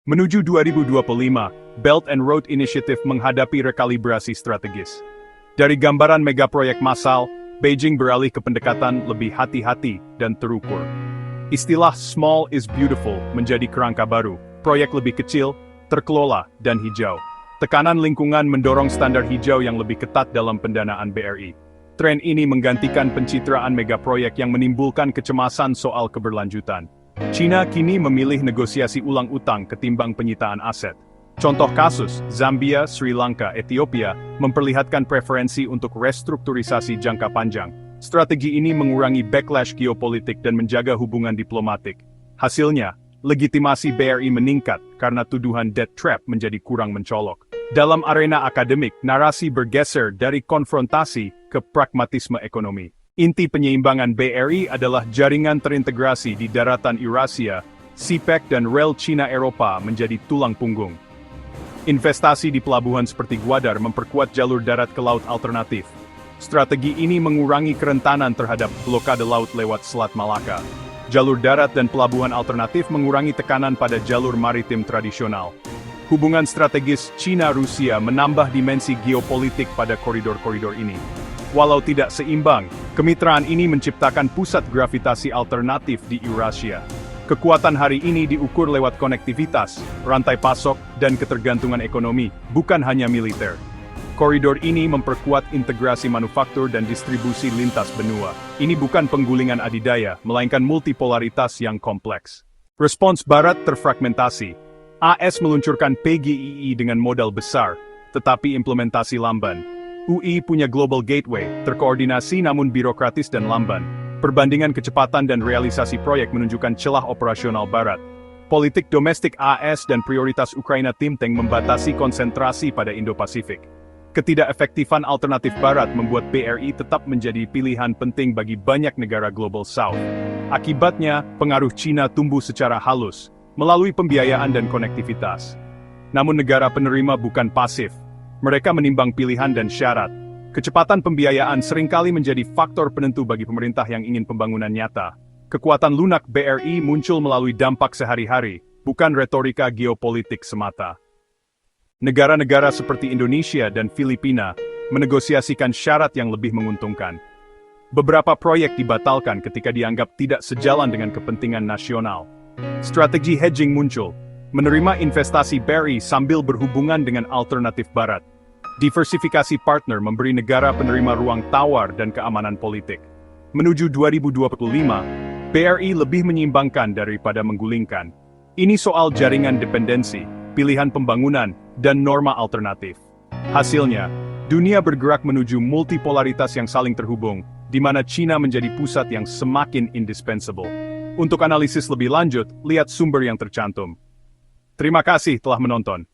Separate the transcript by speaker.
Speaker 1: Menuju 2025, Belt and Road Initiative menghadapi rekalibrasi strategis. Dari gambaran megaproyek massal, Beijing beralih ke pendekatan lebih hati-hati dan terukur. Istilah "small is beautiful" menjadi kerangka baru, proyek lebih kecil, terkelola, dan hijau. Tekanan lingkungan mendorong standar hijau yang lebih ketat dalam pendanaan BRI. Tren ini menggantikan pencitraan megaproyek yang menimbulkan kecemasan soal keberlanjutan. China kini memilih negosiasi ulang utang ketimbang penyitaan aset. Contoh kasus, Zambia, Sri Lanka, Ethiopia, memperlihatkan preferensi untuk restrukturisasi jangka panjang. Strategi ini mengurangi backlash geopolitik dan menjaga hubungan diplomatik. Hasilnya, legitimasi BRI meningkat karena tuduhan debt trap menjadi kurang mencolok. Dalam arena akademik, narasi bergeser dari konfrontasi ke pragmatisme ekonomi. Inti penyeimbangan BRI adalah jaringan terintegrasi di daratan Eurasia, CPEC dan rel Cina-Eropa menjadi tulang punggung. Investasi di pelabuhan seperti Gwadar memperkuat jalur darat ke laut alternatif. Strategi ini mengurangi kerentanan terhadap blokade laut lewat Selat Malaka. Jalur darat dan pelabuhan alternatif mengurangi tekanan pada jalur maritim tradisional. Hubungan strategis China-Rusia menambah dimensi geopolitik pada koridor-koridor ini. Walau tidak seimbang, kemitraan ini menciptakan pusat gravitasi alternatif di Eurasia. Kekuatan hari ini diukur lewat konektivitas, rantai pasok, dan ketergantungan ekonomi, bukan hanya militer. Koridor ini memperkuat integrasi manufaktur dan distribusi lintas benua. Ini bukan penggulingan adidaya, melainkan multipolaritas yang kompleks. Respons Barat terfragmentasi. AS meluncurkan PGII dengan modal besar, tetapi implementasi lamban. UI punya Global Gateway, terkoordinasi namun birokratis dan lamban. Perbandingan kecepatan dan realisasi proyek menunjukkan celah operasional Barat. Politik domestik AS dan prioritas Ukraina think tank membatasi konsentrasi pada Indo-Pasifik. Ketidakefektifan alternatif Barat membuat BRI tetap menjadi pilihan penting bagi banyak negara Global South. Akibatnya, pengaruh China tumbuh secara halus, melalui pembiayaan dan konektivitas. Namun negara penerima bukan pasif. Mereka menimbang pilihan dan syarat. Kecepatan pembiayaan seringkali menjadi faktor penentu bagi pemerintah yang ingin pembangunan nyata. Kekuatan lunak BRI muncul melalui dampak sehari-hari, bukan retorika geopolitik semata. Negara-negara seperti Indonesia dan Filipina menegosiasikan syarat yang lebih menguntungkan. Beberapa proyek dibatalkan ketika dianggap tidak sejalan dengan kepentingan nasional. Strategi hedging muncul, menerima investasi BRI sambil berhubungan dengan alternatif Barat. Diversifikasi partner memberi negara penerima ruang tawar dan keamanan politik. Menuju 2025, BRI lebih menyimbangkan daripada menggulingkan. Ini soal jaringan dependensi, pilihan pembangunan, dan norma alternatif. Hasilnya, dunia bergerak menuju multipolaritas yang saling terhubung, di mana China menjadi pusat yang semakin indispensable. Untuk analisis lebih lanjut, lihat sumber yang tercantum. Terima kasih telah menonton.